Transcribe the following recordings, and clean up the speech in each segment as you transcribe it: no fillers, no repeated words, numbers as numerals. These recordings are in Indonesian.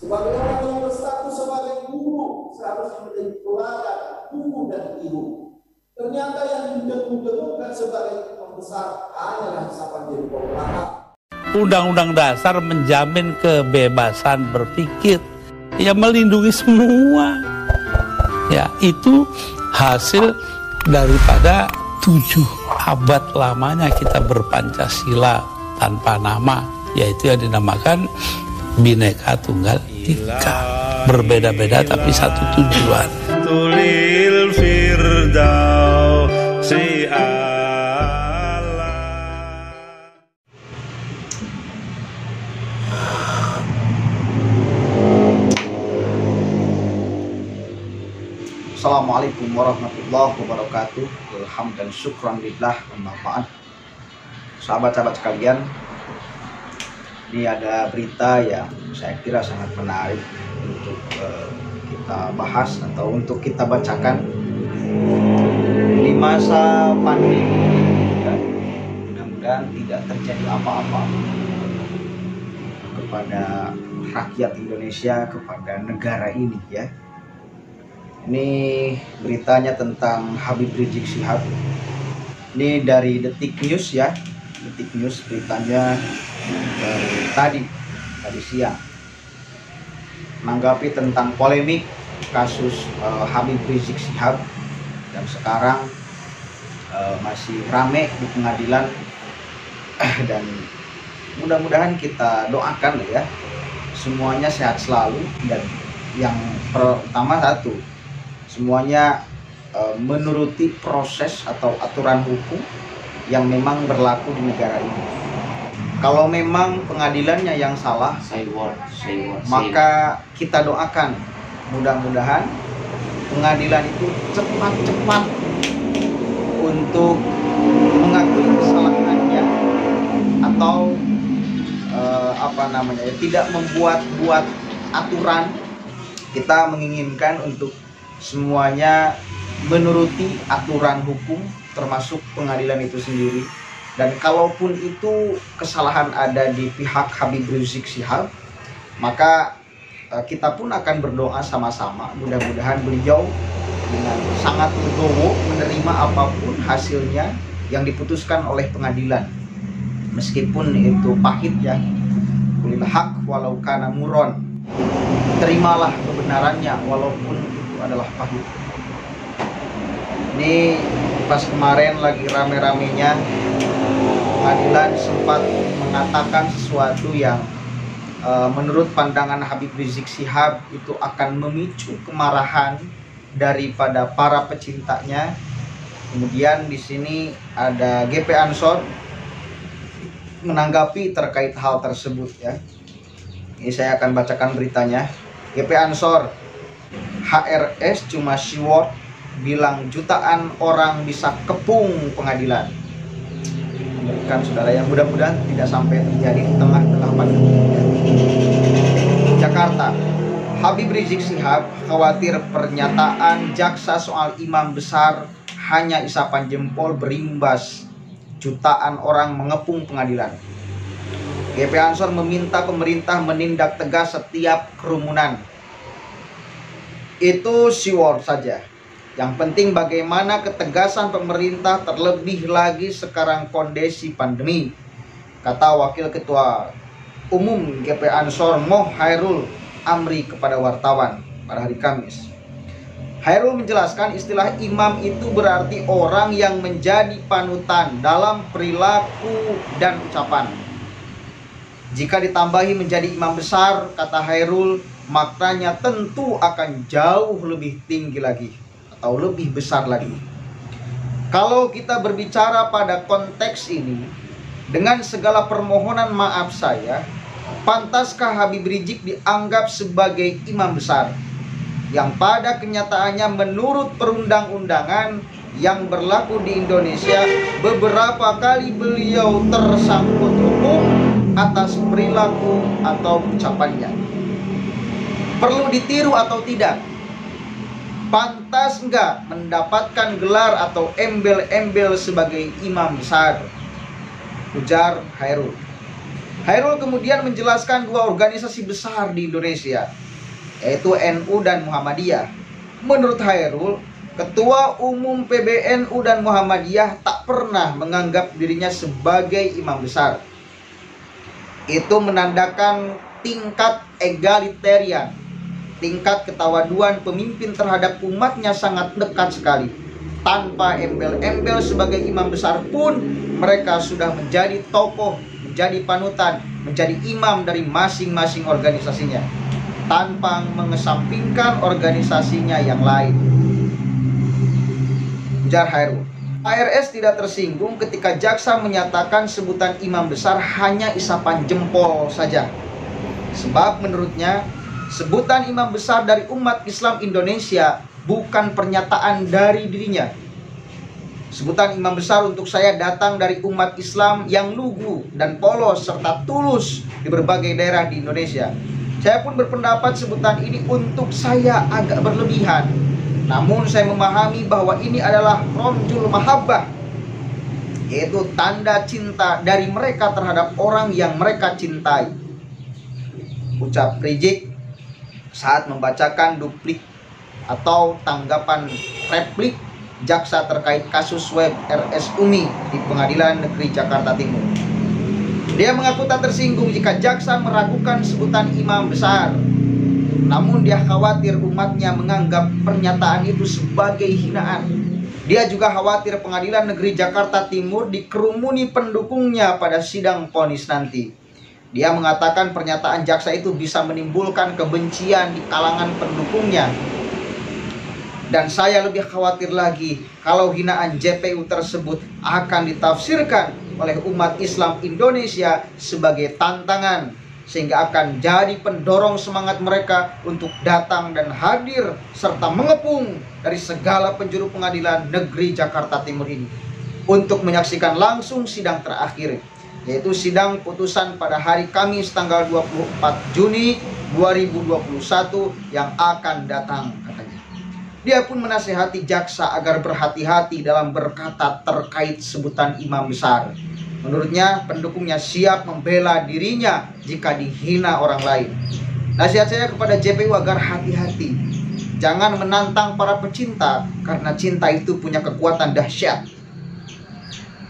Sebagai orang yang berstatus sebagai guru, seharusnya menjadi teladan guru dan ibu. Ternyata yang didengung-dengungkan sebagai imam besar hanyalah isapan jempol belakang. Undang-undang dasar menjamin kebebasan berpikir, ya melindungi semua. Ya, itu hasil daripada 7 abad lamanya kita berpancasila tanpa nama, yaitu yang dinamakan Bhinneka Tunggal Ika. Berbeda-beda tapi satu tujuan. Tulil Firdausi Assalamualaikum warahmatullahi wabarakatuh. Alhamdulillah syukran lillah wa ma'an. Sahabat-sahabat sekalian, ini ada berita yang saya kira sangat menarik untuk kita bahas atau untuk kita bacakan di masa pandemi. Mudah-mudahan tidak terjadi apa-apa kepada rakyat Indonesia, kepada negara ini ya. Ini beritanya tentang Habib Rizik Syihab. Ini dari Detik News ya. Detik News beritanya tadi siang. Menanggapi tentang polemik kasus Habib Rizik Syihab dan sekarang masih rame di pengadilan dan mudah-mudahan kita doakan ya semuanya sehat selalu, dan yang pertama satu, semuanya menuruti proses atau aturan hukum yang memang berlaku di negara ini. Kalau memang pengadilannya yang salah, maka kita doakan mudah-mudahan pengadilan itu cepat-cepat untuk mengakui kesalahannya atau tidak membuat aturan. Kita menginginkan untuk semuanya menuruti aturan hukum termasuk pengadilan itu sendiri. Dan kalaupun itu kesalahan ada di pihak Habib Rizik Syihab, maka kita pun akan berdoa sama-sama mudah-mudahan beliau dengan sangat legowo menerima apapun hasilnya yang diputuskan oleh pengadilan, meskipun itu pahit ya. Qulil haq walau kana muron, terimalah kebenarannya walaupun itu adalah pahit. Ini pas kemarin lagi rame-ramenya pengadilan sempat mengatakan sesuatu yang menurut pandangan Habib Rizik Syihab itu akan memicu kemarahan daripada para pecintanya. Kemudian di sini ada GP Ansor menanggapi terkait hal tersebut ya. Ini saya akan bacakan beritanya. GP Ansor, HRS cuma siwot bilang jutaan orang bisa kepung pengadilan. Memberikan saudara yang mudah-mudahan tidak sampai terjadi di tengah-tengah pandemi. Jakarta, Habib Rizik Syihab khawatir pernyataan jaksa soal imam besar hanya isapan jempol berimbas jutaan orang mengepung pengadilan. GP Ansor meminta pemerintah menindak tegas setiap kerumunan. Itu siwor saja. Yang penting bagaimana ketegasan pemerintah, terlebih lagi sekarang kondisi pandemi, kata Wakil Ketua Umum GP Ansor Moh Hairul Amri kepada wartawan pada hari Kamis. Hairul menjelaskan istilah imam itu berarti orang yang menjadi panutan dalam perilaku dan ucapan. Jika ditambahi menjadi imam besar, kata Hairul, maknanya tentu akan jauh lebih tinggi lagi atau lebih besar lagi. Kalau kita berbicara pada konteks ini, dengan segala permohonan maaf saya, pantaskah Habib Rizik dianggap sebagai imam besar yang pada kenyataannya menurut perundang-undangan yang berlaku di Indonesia beberapa kali beliau tersangkut hukum atas perilaku atau ucapannya? Perlu ditiru atau tidak? Pantas enggak mendapatkan gelar atau embel-embel sebagai imam besar? Ujar Hairul. Hairul kemudian menjelaskan dua organisasi besar di Indonesia, yaitu NU dan Muhammadiyah. Menurut Hairul, Ketua Umum PBNU dan Muhammadiyah tak pernah menganggap dirinya sebagai imam besar. Itu menandakan tingkat egalitarian, tingkat ketawaduan pemimpin terhadap umatnya sangat dekat sekali. Tanpa embel-embel sebagai imam besar pun, mereka sudah menjadi tokoh, menjadi panutan, menjadi imam dari masing-masing organisasinya, tanpa mengesampingkan organisasinya yang lain. Ujar Hairul, ARS tidak tersinggung ketika jaksa menyatakan sebutan imam besar hanya isapan jempol saja. Sebab menurutnya, sebutan imam besar dari umat Islam Indonesia bukan pernyataan dari dirinya. Sebutan imam besar untuk saya datang dari umat Islam yang lugu dan polos serta tulus di berbagai daerah di Indonesia. Saya pun berpendapat sebutan ini untuk saya agak berlebihan. Namun saya memahami bahwa ini adalah romjul mahabbah, yaitu tanda cinta dari mereka terhadap orang yang mereka cintai. Ucap Rizik saat membacakan duplik atau tanggapan replik jaksa terkait kasus web RS Umi di Pengadilan Negeri Jakarta Timur. Dia mengaku tak tersinggung jika jaksa meragukan sebutan imam besar. Namun dia khawatir umatnya menganggap pernyataan itu sebagai hinaan. Dia juga khawatir Pengadilan Negeri Jakarta Timur dikerumuni pendukungnya pada sidang vonis nanti. Dia mengatakan pernyataan jaksa itu bisa menimbulkan kebencian di kalangan pendukungnya. Dan saya lebih khawatir lagi kalau hinaan JPU tersebut akan ditafsirkan oleh umat Islam Indonesia sebagai tantangan, sehingga akan jadi pendorong semangat mereka untuk datang dan hadir serta mengepung dari segala penjuru Pengadilan Negeri Jakarta Timur ini untuk menyaksikan langsung sidang terakhir, yaitu sidang putusan pada hari Kamis tanggal 24 Juni 2021 yang akan datang, katanya. Dia pun menasihati jaksa agar berhati-hati dalam berkata terkait sebutan imam besar. Menurutnya, pendukungnya siap membela dirinya jika dihina orang lain. Nasihat saya kepada JPU agar hati-hati. Jangan menantang para pecinta, karena cinta itu punya kekuatan dahsyat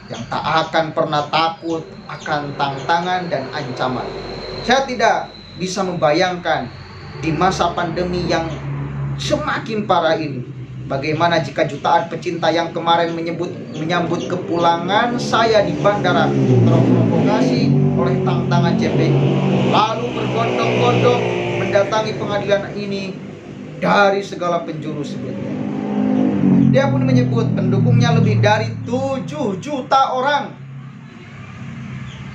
yang tak akan pernah takut akan tantangan dan ancaman. Saya tidak bisa membayangkan di masa pandemi yang semakin parah ini, bagaimana jika jutaan pecinta yang kemarin menyambut kepulangan saya di bandara terprovokasi oleh tantangan JPU, lalu berbondong-bondong mendatangi pengadilan ini dari segala penjuru sebelumnya. Dia pun menyebut pendukungnya lebih dari 7 juta orang.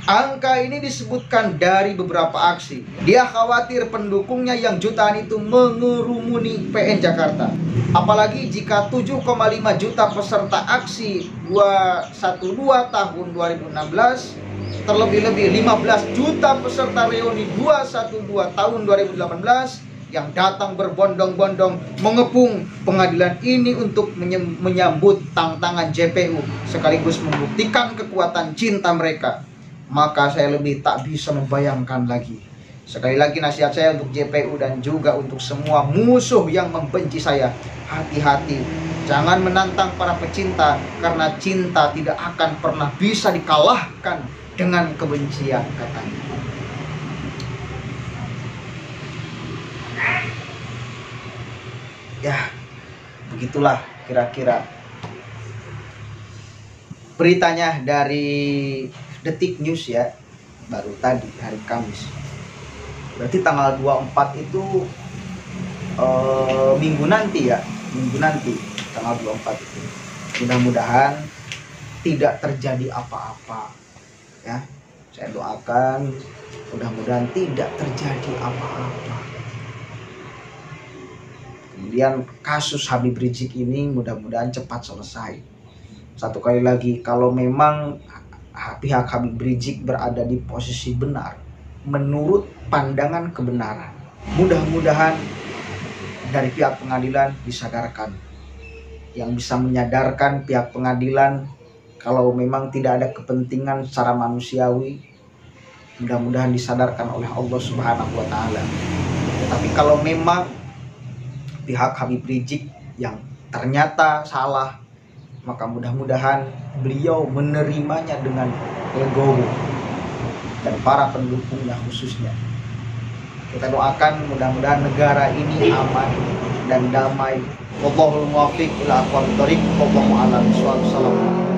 Angka ini disebutkan dari beberapa aksi. Dia khawatir pendukungnya yang jutaan itu mengerumuni PN Jakarta. Apalagi jika 7,5 juta peserta aksi 212 tahun 2016, terlebih-lebih 15 juta peserta reuni 212 tahun 2018 yang datang berbondong-bondong mengepung pengadilan ini untuk menyambut tantangan JPU sekaligus membuktikan kekuatan cinta mereka. Maka saya lebih tak bisa membayangkan lagi. Sekali lagi nasihat saya untuk JPU dan juga untuk semua musuh yang membenci saya, hati-hati, jangan menantang para pecinta, karena cinta tidak akan pernah bisa dikalahkan dengan kebencian, katanya. Ya, begitulah kira-kira beritanya dari Detik News ya, baru tadi hari Kamis. Berarti tanggal 24 itu minggu nanti ya, minggu nanti tanggal 24 itu. Mudah-mudahan tidak terjadi apa-apa ya. Saya doakan mudah-mudahan tidak terjadi apa-apa. Kemudian kasus Habib Rizik ini mudah-mudahan cepat selesai. Satu kali lagi, kalau memang pihak Habib Rizik berada di posisi benar menurut pandangan kebenaran, mudah-mudahan dari pihak pengadilan disadarkan, yang bisa menyadarkan pihak pengadilan kalau memang tidak ada kepentingan secara manusiawi mudah-mudahan disadarkan oleh Allah Subhanahu wa taala. Tapi kalau memang pihak Habib Rizik yang ternyata salah, maka mudah-mudahan beliau menerimanya dengan legowo, dan para pendukungnya khususnya. Kita doakan mudah-mudahan negara ini aman dan damai. Wallahul muwaffiq ila aqwamit thoriq. Wallahu a'lam bishawab.